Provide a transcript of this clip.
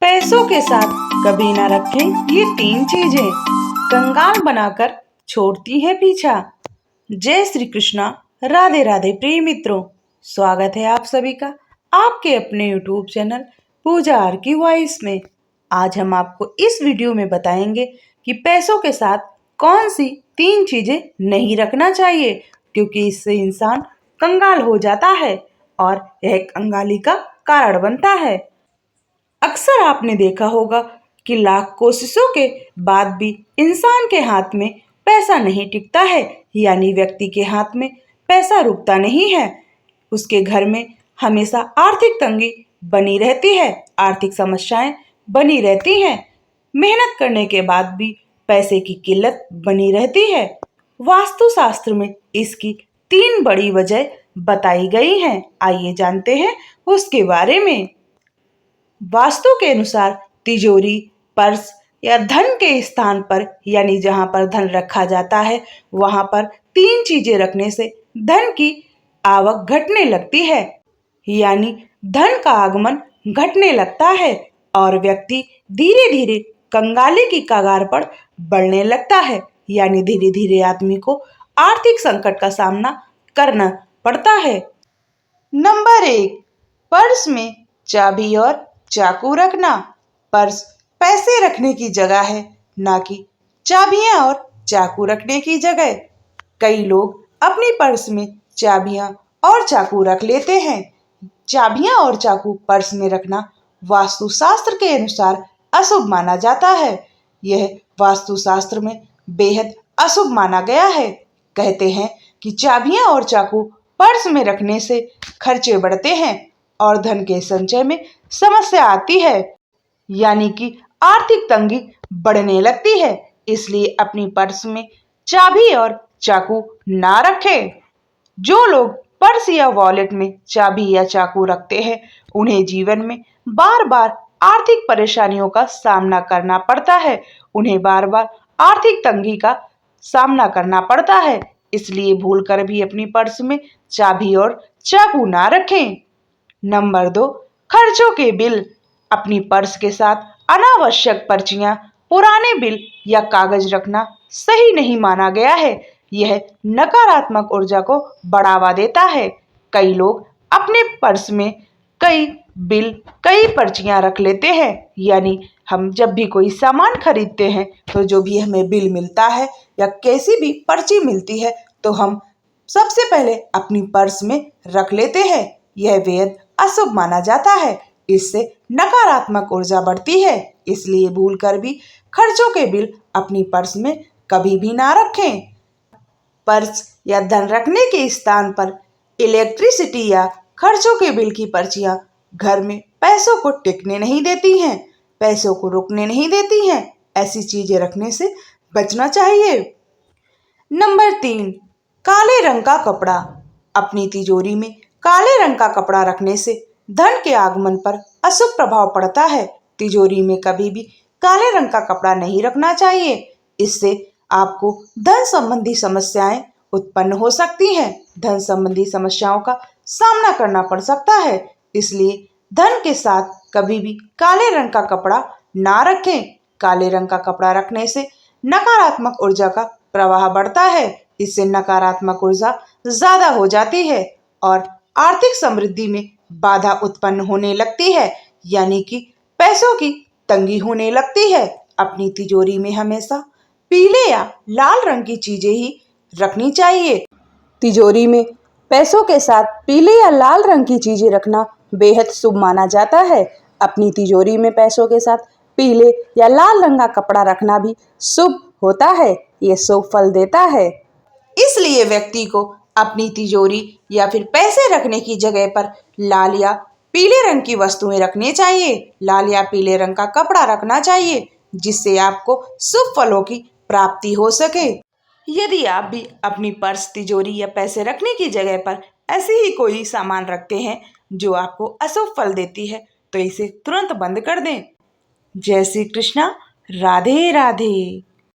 पैसों के साथ कभी ना रखें ये तीन चीजें, कंगाल बनाकर छोड़ती है पीछा। जय श्री कृष्णा, राधे राधे प्रिय मित्रों, स्वागत है आप सभी का आपके अपने यूट्यूब चैनल पूजा आर की वॉइस में। आज हम आपको इस वीडियो में बताएंगे कि पैसों के साथ कौन सी तीन चीजें नहीं रखना चाहिए, क्योंकि इससे इंसान कंगाल हो जाता है और यह कंगाली का कारण बनता है। अक्सर आपने देखा होगा कि लाख कोशिशों के बाद भी इंसान के हाथ में पैसा नहीं टिकता है, यानी व्यक्ति के हाथ में पैसा रुकता नहीं है। उसके घर में हमेशा आर्थिक तंगी बनी रहती है, आर्थिक समस्याएं बनी रहती हैं। मेहनत करने के बाद भी पैसे की किल्लत बनी रहती है। वास्तुशास्त्र में इसकी तीन बड़ी वजह बताई गई हैं। आइए जानते हैं उसके बारे में। वास्तु के अनुसार तिजोरी, पर्स या धन के स्थान पर, यानी जहां पर धन रखा जाता है, वहां पर तीन चीजें रखने से धन की आवक घटने लगती है, यानी धन का आगमन घटने लगता है और व्यक्ति धीरे धीरे कंगाली की कगार पर बढ़ने लगता है, यानी धीरे धीरे आदमी को आर्थिक संकट का सामना करना पड़ता है। नंबर 1, पर्स में चाबी और चाकू रखना। पर्स पैसे रखने की जगह है, ना कि चाबियां और चाकू रखने की जगह। कई लोग अपनी पर्स में चाबियां और चाकू रख लेते हैं। चाबियां और चाकू पर्स में रखना वास्तुशास्त्र के अनुसार अशुभ माना जाता है। यह वास्तुशास्त्र में बेहद अशुभ माना गया है। कहते हैं कि चाबियां और चाकू पर्स में रखने से खर्चे बढ़ते हैं और धन के संचय में समस्या आती है, यानी कि आर्थिक तंगी बढ़ने लगती है। इसलिए अपनी पर्स में चाबी और चाकू ना रखें। जो लोग पर्स या वॉलेट में चाबी या चाकू रखते हैं, उन्हें जीवन में बार बार आर्थिक परेशानियों का सामना करना पड़ता है। उन्हें बार बार आर्थिक तंगी का सामना करना पड़ता है। इसलिए भूलकर भी अपनी पर्स में चाबी और चाकू ना रखें। नंबर 2, खर्चों के बिल। अपनी पर्स के साथ अनावश्यक पर्चियां, पुराने बिल या कागज रखना सही नहीं माना गया है। यह नकारात्मक ऊर्जा को बढ़ावा देता है। कई लोग अपने पर्स में कई बिल, कई पर्चियां रख लेते हैं, यानी हम जब भी कोई सामान खरीदते हैं तो जो भी हमें बिल मिलता है या कैसी भी पर्ची मिलती है तो हम सबसे पहले अपनी पर्स में रख लेते हैं। यह बेहद अशुभ माना जाता है। इससे नकारात्मक ऊर्जा बढ़ती है। इसलिए भूलकर भी खर्चों के बिल अपनी पर्स में कभी भी ना रखें। पर्स या धन रखने के स्थान पर इलेक्ट्रिसिटी या खर्चों के बिल की पर्चियां घर में पैसों को टिकने नहीं देती हैं, पैसों को रुकने नहीं देती हैं। ऐसी चीजें रखने से बचना चाहिए। नंबर 3, काले रंग का कपड़ा। अपनी तिजोरी में काले रंग का कपड़ा रखने से धन के आगमन पर अशुभ प्रभाव पड़ता है। तिजोरी में कभी भी काले रंग का कपड़ा नहीं रखना चाहिए। इससे आपको धन संबंधी समस्याएं उत्पन्न हो सकती हैं। धन संबंधी समस्याओं का सामना करना पड़ सकता है। इसलिए धन के साथ कभी भी काले रंग का कपड़ा ना रखें। काले रंग का कपड़ा रखने से नकारात्मक ऊर्जा का प्रवाह बढ़ता है। इससे नकारात्मक ऊर्जा ज्यादा हो जाती है और आर्थिक समृद्धि में बाधा उत्पन्न होने लगती है, यानी कि पैसों की तंगी होने लगती है। अपनी तिजोरी में हमेशा पीले या लाल रंग की चीजें ही रखनी चाहिए। तिजोरी में पैसों के साथ पीले या लाल रंग की चीजें रखना बेहद शुभ माना जाता है। अपनी तिजोरी में पैसों के साथ पीले या लाल रंग का कपड़ा रखना भी शुभ होता है। ये शुभ फल देता है। इसलिए व्यक्ति को अपनी तिजोरी या फिर पैसे रखने की जगह पर लाल या पीले रंग की वस्तुएं रखनी चाहिए। लाल या पीले रंग का कपड़ा रखना चाहिए, जिससे आपको शुभ फलों की प्राप्ति हो सके। यदि आप भी अपनी पर्स, तिजोरी या पैसे रखने की जगह पर ऐसे ही कोई सामान रखते हैं जो आपको अशुभ फल देती है, तो इसे तुरंत बंद कर दें। जय श्री कृष्णा, राधे राधे।